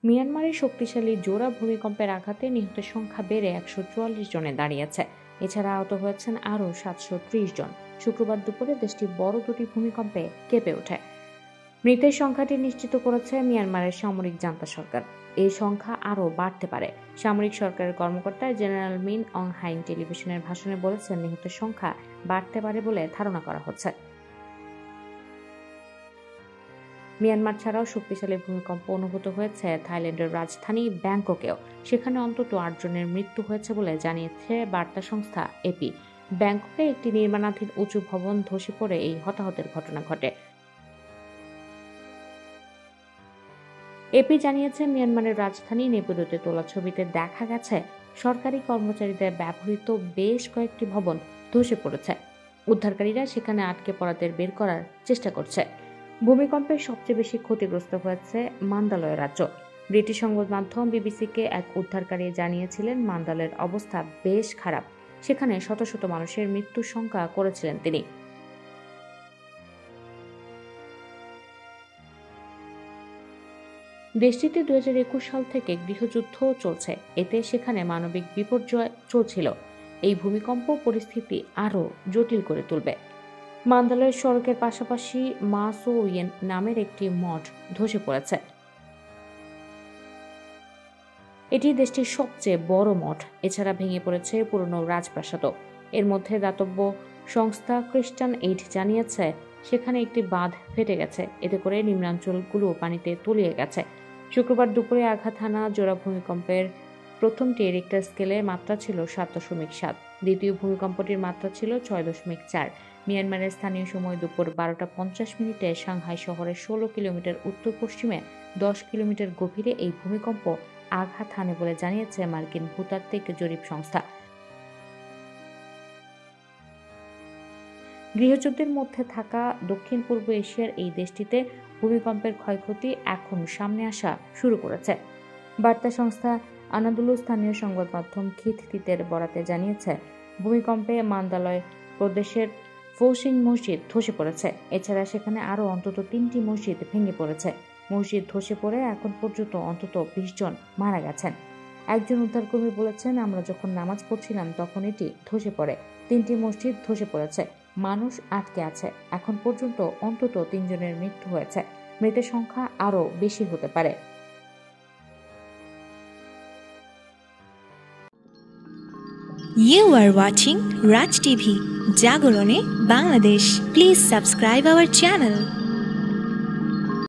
মিয়ানমারের শক্তিশালী জোড়া ভূমিকম্পের আঘাতে নিহতের সংখ্যা বেড়ে 144 জনে দাঁড়িয়েছে। এছাড়া আহত হয়েছেন আরও 730 জন। শুক্রবার দুপুরে দেশটি বড় দুটি ভূমিকম্পে কেঁপে ওঠে। মৃতের সংখ্যাটি নিশ্চিত করেছে মিয়ানমারের সামরিক জান্তা সরকার। এই সংখ্যা আরও বাড়তে পারে। সামরিক সরকারের কর্মকর্তা জেনারেল মিন অং হাইং টেলিভিশনের ভাষণে বলেছেন, নিহতের সংখ্যা বাড়তে পারে বলে ধারণা করা হচ্ছে। মিয়ানমার ছাড়াও শক্তিশালী ভূমিকম্প অনুভূত হয়েছে থাইল্যান্ডের রাজধানী ব্যাংককেও। সেখানে অন্তত 8 জনের মৃত্যু হয়েছে বলে জানিয়েছে বার্তা সংস্থা এপি। ব্যাংককে একটি নির্মাণাধীন উঁচু ভবন ধসে পড়ে এই হতাহতের ঘটনা ঘটে। এপি জানিয়েছে, মিয়ানমারের রাজধানী নেপিদোতে তোলা ছবিতে দেখা গেছে সরকারি কর্মচারীদের ব্যবহৃত বেশ কয়েকটি ভবন ধসে পড়েছে। উদ্ধারকারীরা সেখানে আটকে পড়াদের বের করার চেষ্টা করছে। ভূমিকম্পে সবচেয়ে বেশি ক্ষতিগ্রস্ত হয়েছে মান্দালয় রাজ্য। ব্রিটিশ সংবাদ মাধ্যম বিবিসিকে এক উদ্ধারকারী জানিয়েছিলেন, মান্দালয়ের অবস্থা বেশ খারাপ। সেখানে শত শত মানুষের মৃত্যুর শঙ্কা করেছিলেন তিনি। দেশটিতে 2021 সাল থেকে গৃহযুদ্ধ চলছে। এতে সেখানে মানবিক বিপর্যয় চলছিল। এই ভূমিকম্প পরিস্থিতি আরও জটিল করে তুলবে। মান্দালয়ের সড়কের পাশাপাশি মা সো ইয়েন নামের একটি মঠ ধসে পড়েছে। এটি দেশটির সবচেয়ে বড় মঠ। এছাড়া ভেঙে পড়েছে পুরনো রাজপ্রাসাদও। এর মধ্যে দাতব্য সংস্থা খ্রিস্টান এইড জানিয়েছে, সেখানে একটি বাঁধ ফেটে গেছে। এতে করে নিম্নাঞ্চলগুলো পানিতে তলিয়ে গেছে। শুক্রবার দুপুরে আঘাত হানা জোড়া ভূমিকম্পের প্রথমটি রিক্টার স্কেলের মাত্রা ছিল 7.7, দ্বিতীয় ভূমিকম্পটির মাত্রা ছিল 6.4। মিয়ানমারের স্থানীয় সময় দুপুর 12:50 সাংহাই শহরের 16 কিলোমিটার উত্তর পশ্চিমে 10 কিলোমিটার গভীরে এই ভূমিকম্প আঘাত হানে বলে জানিয়েছে মার্কিন ভূতাত্ত্বিক জরিপ সংস্থা। গৃহযুদ্ধের মধ্যে থাকা দক্ষিণ পূর্ব এশিয়ার এই দেশটিতে ভূমিকম্পের ক্ষয়ক্ষতি এখন সামনে আসা শুরু করেছে। বার্তা সংস্থা আনাদুলু স্থানীয় সংবাদ মাধ্যম খিতথিতের বরাতে জানিয়েছে, ভূমিকম্পে মান্দালয় প্রদেশের ফৌসিং মসজিদ ধসে পড়েছে। এছাড়া সেখানে আরও অন্তত 3টি মসজিদ ভেঙে পড়েছে। মসজিদ ধসে পড়ে এখন পর্যন্ত অন্তত 20 জন মারা গেছেন। একজন উদ্ধারকর্মী বলেছেন, আমরা যখন নামাজ পড়ছিলাম তখন এটি ধসে পড়ে। 3টি মসজিদ ধসে পড়েছে। মানুষ আটকে আছে। এখন পর্যন্ত অন্তত 3 জনের মৃত্যু হয়েছে। মৃতের সংখ্যা আরও বেশি হতে পারে। You are watching Raj TV, Jagorone, Bangladesh. Please subscribe our channel.